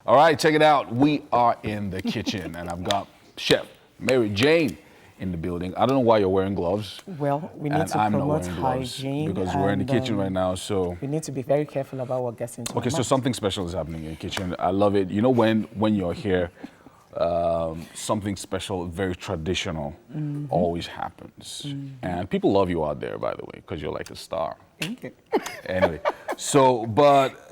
All right, check it out. We are in the kitchen, and I've got Chef Mary Jane in the building. I don't know why you're wearing gloves. Well, we need to promote hygiene because we're in the kitchen right now, so we need to be very careful about what gets into our okay, so mouth. something special is happening in the kitchen. I love it. You know, when you're here, something special, very traditional, always happens. And people love you out there, by the way, because you're like a star. Thank you. Anyway, so, but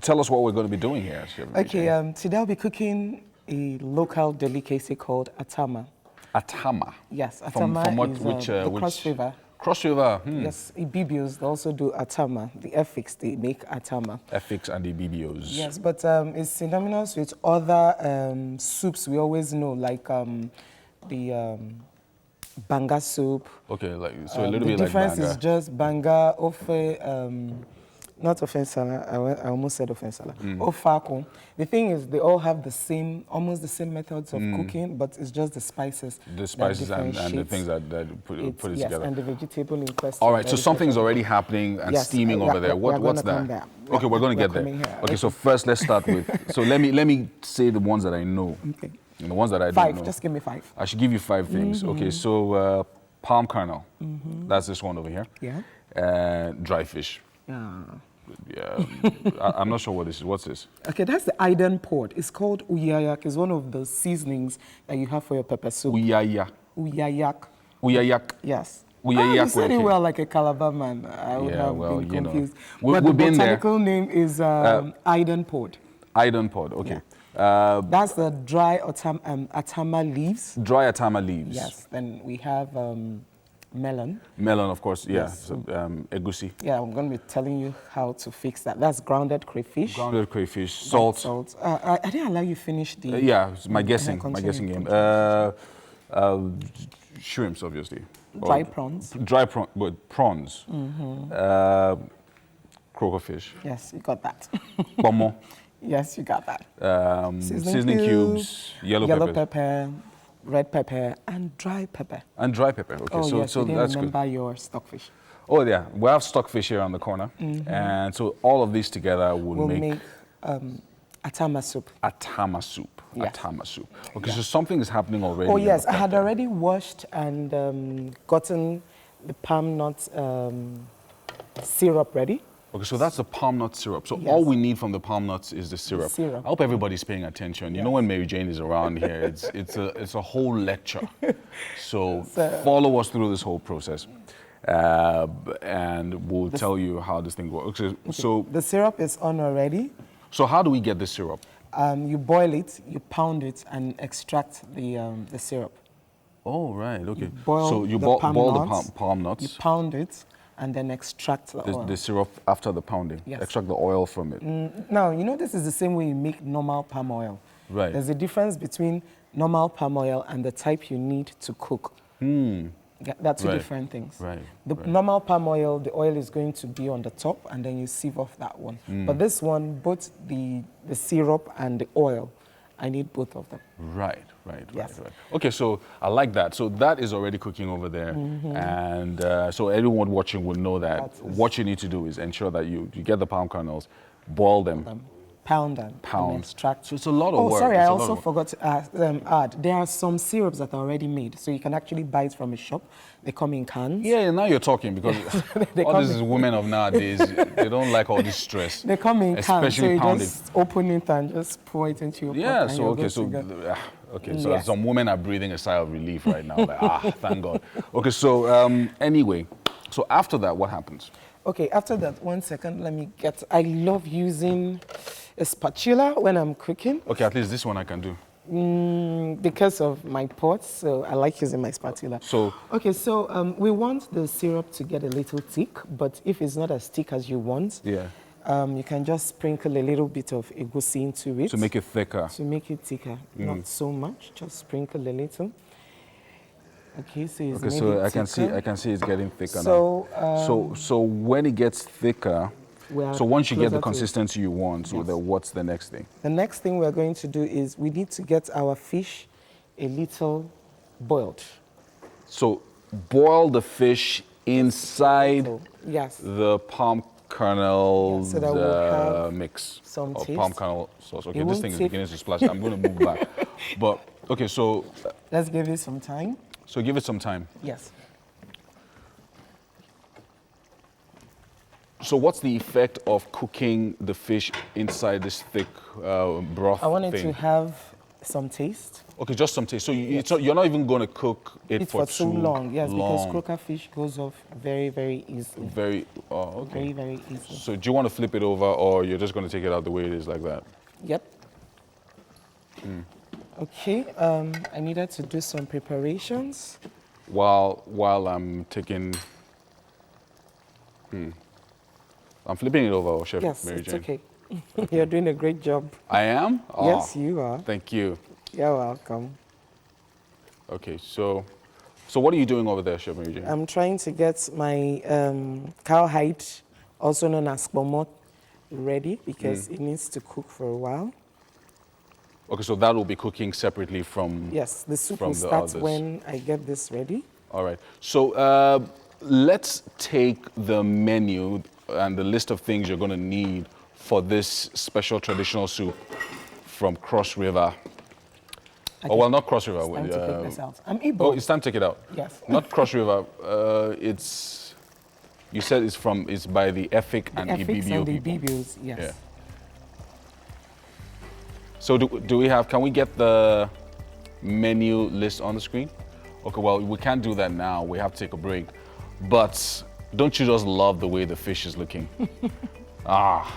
tell us what we're going to be doing here. Okay, today I'll be cooking a local delicacy called Atama. Atama? Yes, Atama from what, is which, Cross River. Cross River? Yes, Ibibios, they also do Atama. The Effiks, they make Atama. Effiks and the Ibibios. Yes, but it's synonymous with other soups we always know, like the banga soup. Okay, like so a little bit like banga. The difference is just banga, ofe, not offensala, I almost said offensala, ofako. The thing is, they all have the same, almost the same methods of cooking, but it's just the spices. The spices and the things that put it yes, together. And the vegetable in question. All right, so something's already happening and steaming over there. What's that? Okay, we're going to get there. Okay, so first let's start with, so let me say the ones that I know. Okay. And the ones that I don't know. 5, just give me 5. I should give you 5 things. Okay, so palm kernel, that's this one over here. Yeah. Dry fish. Yeah, I'm not sure what this is. What's this? Okay, that's the Iden port. It's called uyayak. It's one of the seasonings that you have for your pepper soup. Uyayak. Uyayak. Uyayak. Yes. Uyayak. You said it well like a Calabar man. I would have been confused. But the botanical name is Iden port. Iden port, okay. Yeah. That's the dry Atama leaves. Dry Atama leaves. Yes. Then we have melon. Melon, of course, yeah. Yes. So, egusi. Yeah, I'm going to be telling you how to fix that. That's grounded crayfish. Grounded crayfish, salt. Salt. I didn't allow you finish the... yeah, my guessing game. Shrimps, obviously. Dry prawns. Dry prawns. Croaker fish. Yes, you got that. Pomo. Yes, you got that. Seasoning cubes, yellow pepper, red pepper, and dry pepper. And dry pepper, okay. Oh, so yes, so you didn't that's remember good. your stockfish. Oh, yeah. We have stockfish here on the corner. And so all of these together will make Atama soup. Atama soup. Yes. Atama soup. Okay, so something is happening already. Oh, yes. I had already washed and gotten the palm nut syrup ready. Okay, so that's the palm nut syrup. So all we need from the palm nuts is the syrup. I hope everybody's paying attention. You know, when Mary Jane is around here, it's a whole lecture. So follow us through this whole process, and we'll tell you how this thing works. Okay, so the syrup is on already. So how do we get the syrup? You boil it, you pound it, and extract the syrup. Oh, right. Okay. So you boil the palm nuts. You pound it, and then extract the oil. The syrup after the pounding. Yes. Extract the oil from it. Now, you know this is the same way you make normal palm oil. Right. There's a difference between normal palm oil and the type you need to cook. They're two different things. Right. The normal palm oil, the oil is going to be on the top, and then you sieve off that one. But this one, both the syrup and the oil, I need both of them. Right. Yes. Okay, so I like that. So that is already cooking over there. And so everyone watching will know that what you need to do is ensure that you get the palm kernels, boil them. Pound them. And extract. So it's a lot of work. Oh, sorry, I also forgot to add. There are some syrups that are already made, so you can actually buy it from a shop. They come in cans. Yeah, now you're talking, because all these women of nowadays, they don't like all this stress. They come in cans, so you pounded. just open it and just pour it into your pot. Yeah, so some women are breathing a sigh of relief right now. Like, thank God. Okay, so anyway, so after that, what happens? Okay, after that, 1 second, let me get, I love using a spatula when I'm cooking. Okay, at least this one I can do. Because of my pots, so I like using my spatula. Okay, so we want the syrup to get a little thick, but if it's not as thick as you want, you can just sprinkle a little bit of egusi into it. To make it thicker. To make it thicker, not so much, just sprinkle a little. Okay, so it's so I can see it's getting thicker now. So when it gets thicker, so once you get the consistency you want, so what's the next thing? The next thing we're going to do is we need to get our fish a little boiled. So boil the fish inside yes. the palm kernels so we'll mix some of taste. palm kernel sauce. Okay, this thing is beginning to splash. I'm going to move back. But, okay, so... let's give it some time. So give it some time. Yes. So what's the effect of cooking the fish inside this thick broth I want it thing? to have some taste. Okay, just some taste. So you're not even going to cook it for too long. Yes, because croaker fish goes off very, very easily. Okay. Very, very easily. So do you want to flip it over, or you're just going to take it out the way it is like that? Yep. Okay, I needed to do some preparations. While I'm taking... I'm flipping it over, Chef Mary Jane. Yes, it's okay. You're doing a great job. I am? Oh, yes, you are. Thank you. You're welcome. Okay, so what are you doing over there, Chef Mary Jane? I'm trying to get my cowhide, also known as pomot, ready because it needs to cook for a while. Okay, so that will be cooking separately from... Yes, the soup will start when I get this ready. All right. So let's take the menu and the list of things you're going to need for this special traditional soup from Cross River. Okay. Oh, well, not Cross River. It's time to take this out. I'm Igbo. Oh, it's time to take it out. Yes. Not Cross River. You said it's by the Efik and Ibibio and the people. Ibibios, yes. Yeah. So can we get the menu list on the screen? Okay, well, we can't do that now. We have to take a break. But don't you just love the way the fish is looking?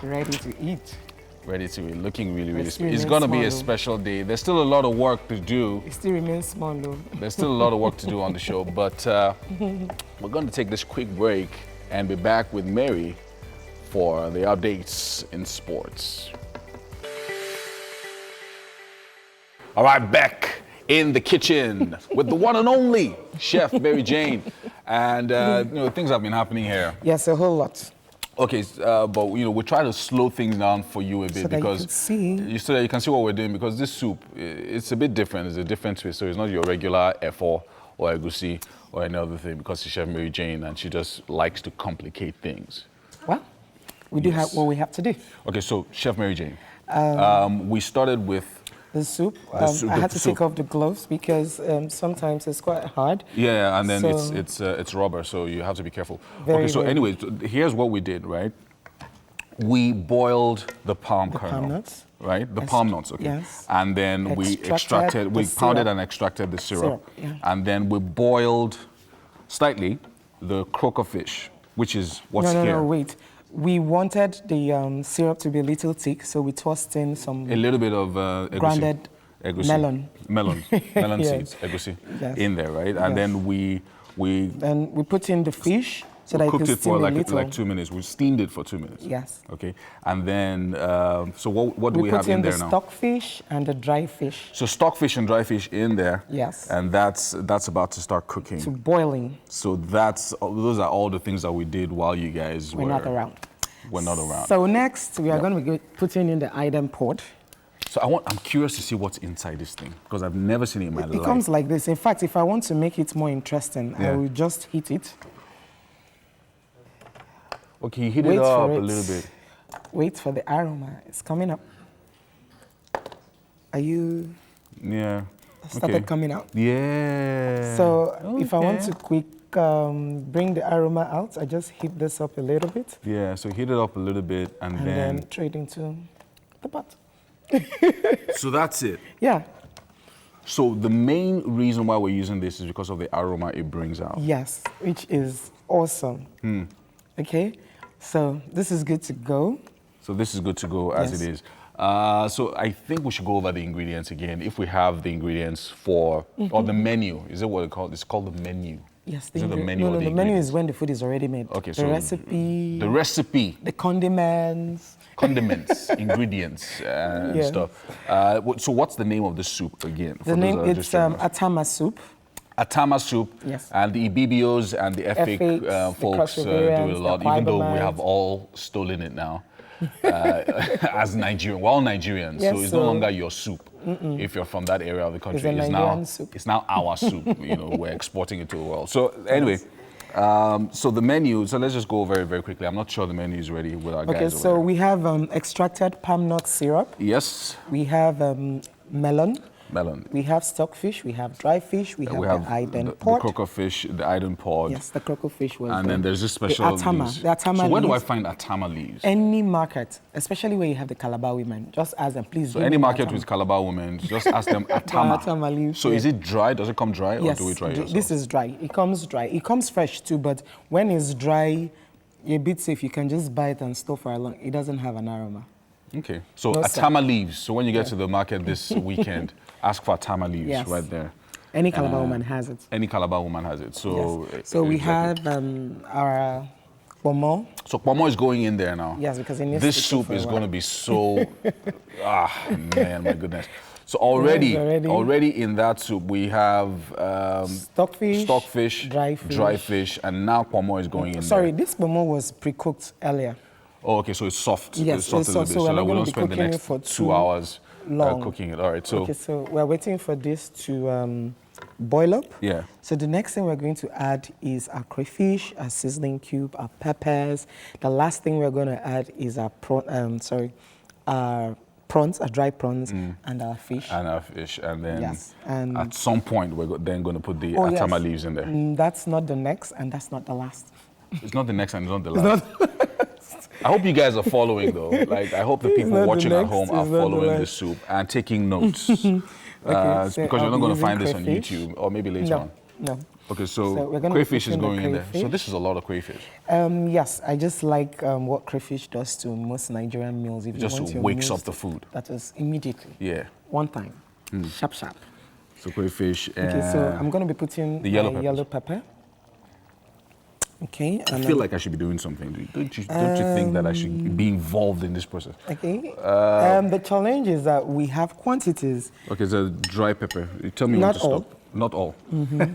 Ready to eat. Ready to eat, looking really, really special. It's going to be a special day. There's still a lot of work to do. It still remains small, though. There's still a lot of work to do on the show, but we're going to take this quick break and be back with Mary for the updates in sports. All right, back in the kitchen with the one and only Chef Mary Jane. And, things have been happening here. Yes, a whole lot. Okay, but, we try to slow things down for you a bit so because so that you can see what we're doing, because this soup, it's a bit different. It's a different twist. So it's not your regular efo or egusi or any other thing, because it's Chef Mary Jane and she just likes to complicate things. Well, we do have what we have to do. Okay, so Chef Mary Jane, we started with the soup. I had to take off the gloves because sometimes it's quite hard. Yeah, and then it's rubber, so you have to be careful. Anyway, here's what we did, right? We boiled the palm kernel. Palm nuts. Right? The palm nuts, okay. Yes. And then we pounded and extracted the syrup. Yeah. And then we boiled slightly the croaker fish, which is what's here. No, wait. We wanted the syrup to be a little thick, so we tossed in a little bit of egusi. Grounded melon seeds, egusi, in there, right? And then we put in the fish so that cooked it it for like 2 minutes. We steamed it for 2 minutes. Yes. Okay. And then so what do we have in there now? We put in the stockfish and the dry fish. So stockfish and dry fish in there. Yes. And that's about to start cooking. To boiling. So those are all the things that we did while you guys were not around. We're not around. So next we are going to be putting in the item pot. So I'm curious to see what's inside this thing, because I've never seen it in my life. It comes like this. In fact, if I want to make it more interesting, I will just heat it. Okay, heat it up a little bit. Wait for the aroma. It's coming up. Are you? Yeah. Started coming out. Yeah. So if I want to bring the aroma out, I just heat this up a little bit. Yeah, so heat it up a little bit and then throw it into the pot. So that's it? Yeah. So the main reason why we're using this is because of the aroma it brings out. Yes, which is awesome. Okay, so this is good to go. So this is good to go as it is. So I think we should go over the ingredients again, if we have the ingredients for, or the menu. Is it what it's called? It's called the menu. Yes, the menu. No, the menu is when the food is already made. Okay, so the recipe, the condiments, ingredients, and stuff. So what's the name of the soup again? The name it's Atama soup. Atama soup. Yes. And the Ibibios and the Efik folks do it a lot, even though we have all stolen it now. As Nigerian, we're all Nigerians, so it's no longer your soup. If you're from that area of the country, it's now our soup. We're exporting it to the world. So anyway, So the menu, so let's just go very, very quickly. I'm not sure the menu is ready with our guys. Okay, so we have extracted palm nut syrup. Yes. We have melon. We have stockfish, we have dry fish, we have the Iden pot. The crayfish, the Iden pod. Yes, the crayfish was. And then there's this special the Atama. leaves. The Atama so where leaves. do I find Atama leaves? Any market, especially where you have the Calabar women, just ask them, please. So any market with Calabar women, just ask them Atama. Atama leaves. So is it dry? Does it come dry, yes, or do we dry it? This is dry. It comes dry. It comes fresh too, but when it's dry, you're a bit safe. You can just buy it and store for a long. It doesn't have an aroma. Okay, so no, Atama leaves. So when you get to the market this weekend, ask for Atama leaves right there. Any Calabar woman has it. Any Calabar woman has it. So, so we have our pomo. So pomo is going in there now. Yes, because it needs this soup is going to be so. Man, my goodness. So already in that soup we have stockfish, dry fish, and now pomo is going in. Sorry, this pomo was pre-cooked earlier. Oh, okay, so it's soft. Yes, it's soft it's soft. So so we're we going don't to be spend the cooking next it for 2 hours cooking it. All right, so. Okay, so we're waiting for this to boil up. Yeah. So the next thing we're going to add is our crayfish, our seasoning cube, our peppers. The last thing we're going to add is our prawns, our dry prawns, and our fish. And then at some point we're then going to put the Atama leaves in there. That's not the next, and that's not the last. It's not the next and it's not the last. I hope you guys are following though. Like I hope the people watching at home are following the soup and taking notes. Because you're not going to find this on YouTube or maybe later on. No. Okay, so crayfish is going in there. So this is a lot of crayfish. Yes, I just like what crayfish does to most Nigerian meals. If it just wakes up the food. That is immediately. Yeah. One time. Sharp, sharp. So crayfish. Okay, so I'm going to be putting the yellow pepper. Okay. I feel like I should be doing something. Don't you think that I should be involved in this process? Okay. The challenge is that we have quantities. Okay, so dry pepper. You tell me when to stop. Not all.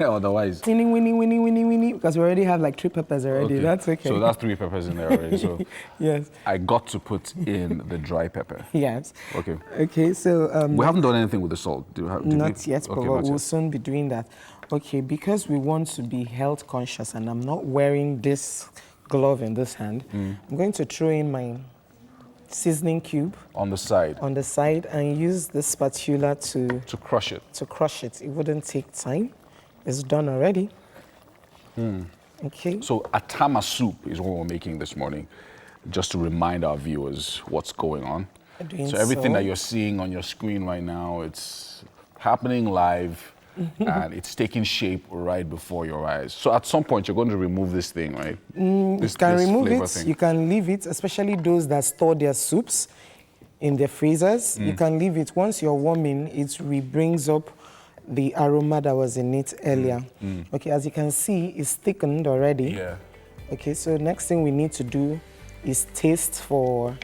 Otherwise. Winnie, because we already have like 3 peppers already. Okay. That's okay. So that's 3 peppers in there already. So yes. I got to put in the dry pepper. Yes. Okay. Okay, so we haven't done anything with the salt. Not yet, but we'll soon be doing that. Okay, because we want to be health conscious and I'm not wearing this glove in this hand, I'm going to throw in my seasoning cube on the side and use the spatula to crush it. It wouldn't take time. It's done already. Okay. So Atama soup is what we're making this morning, just to remind our viewers what's going on. So everything that you're seeing on your screen right now, it's happening live. And it's taking shape right before your eyes. So at some point, you're going to remove this thing, right? You can remove it. You can leave it, especially those that store their soups in their freezers. You can leave it. Once you're warming, it brings up the aroma that was in it earlier. Okay, as you can see, it's thickened already. Yeah. Okay, so next thing we need to do is taste for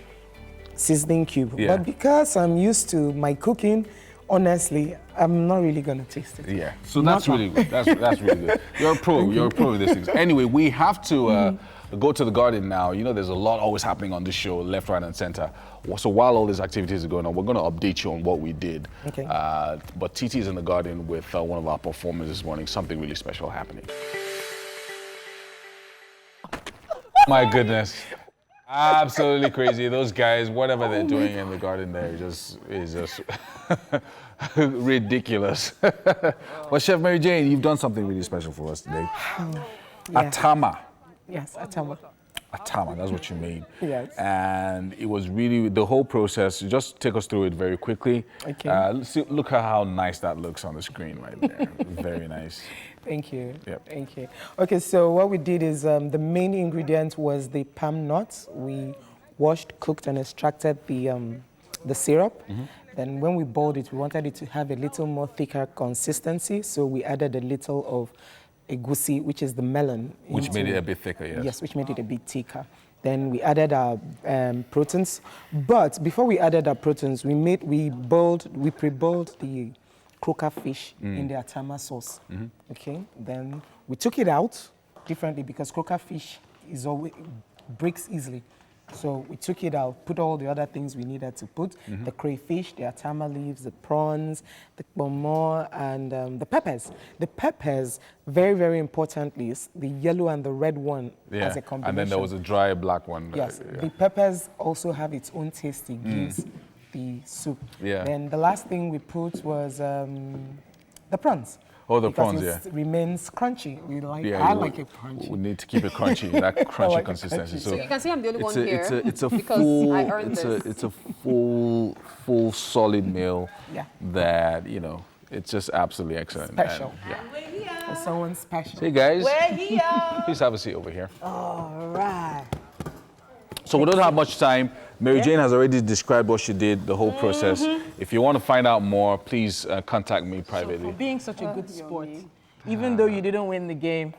seasoning cube. Yeah. But because I'm used to my cooking, honestly, I'm not really going to taste it. Yeah, so that's really good. That's really good. You're a pro. You're a pro with these things. Anyway, we have to go to the garden now. You know, there's a lot always happening on this show, left, right, and center. So while all these activities are going on, we're going to update you on what we did. Okay. But TT is in the garden with one of our performers this morning. Something really special happening. My goodness. Absolutely crazy. Those guys, whatever they're doing in the garden there is just ridiculous. But Chef Mary Jane, you've done something really special for us today. Atama. Yes, Atama. Atama, that's what you made. Yes. And it was really, the whole process, just take us through it very quickly. Okay. Look at how nice that looks on the screen right there. Very nice. Thank you. Yep. Thank you. Okay, so what we did is the main ingredient was the palm nuts. We washed, cooked, and extracted the syrup. Then when we boiled it, we wanted it to have a little more thicker consistency, so we added a little of egusi, which is the melon. Which made it a bit thicker, yes. Yes, which made it a bit thicker. Then we added our proteins. But before we added our proteins, we pre-boiled the croaker fish in the Atama sauce. Okay, then we took it out differently because croaker fish breaks easily. So we took it out, put all the other things we needed to put, the crayfish, the atama leaves, the prawns, the pomo, and the peppers. The peppers, very, very importantly, is the yellow and the red one as a combination. And then there was a dry black one. Yes, the peppers also have its own taste. It gives the soup. Yeah. Then the last thing we put was the prawns. Oh, the prawns, it remains crunchy. I like it crunchy. We need to keep it crunchy, that crunchy consistency. So you can see I'm the only one here. It's a because full, I earned this. It's a full solid meal that, you know, it's just absolutely excellent. Special. And we're here. For someone special. Hey guys. We're here. Please have a seat over here. All right. So we don't have much time. Mary Jane has already described what she did, the whole process. If you want to find out more, please contact me privately. For being such a good sport, even though you didn't win the game,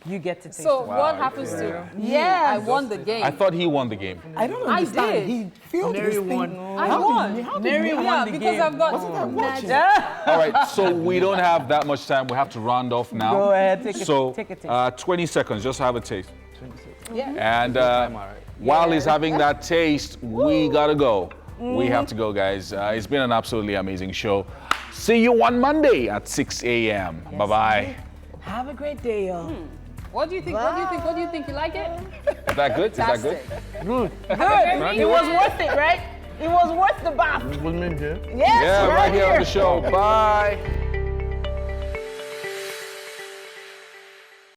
you get to taste So it. what happens to I won the game. I thought he won the game. I don't understand. I did. He filled Mary this thing. won. I won. Mary won the because game. I've got Wasn't I watching? All right, so we don't have that much time. We have to round off now. Go ahead, take a taste. 20 seconds, just have a taste. Yeah. And while he's having that taste, we gotta go. We have to go, guys. It's been an absolutely amazing show. See you on Monday at 6 a.m. Bye-bye. Have a great day, y'all. What do you think? What do you think? What do you think? You like it? Is that good? Is that good? Good. It was worth it, right? It was worth the bath. Yeah, right here on the show. Bye.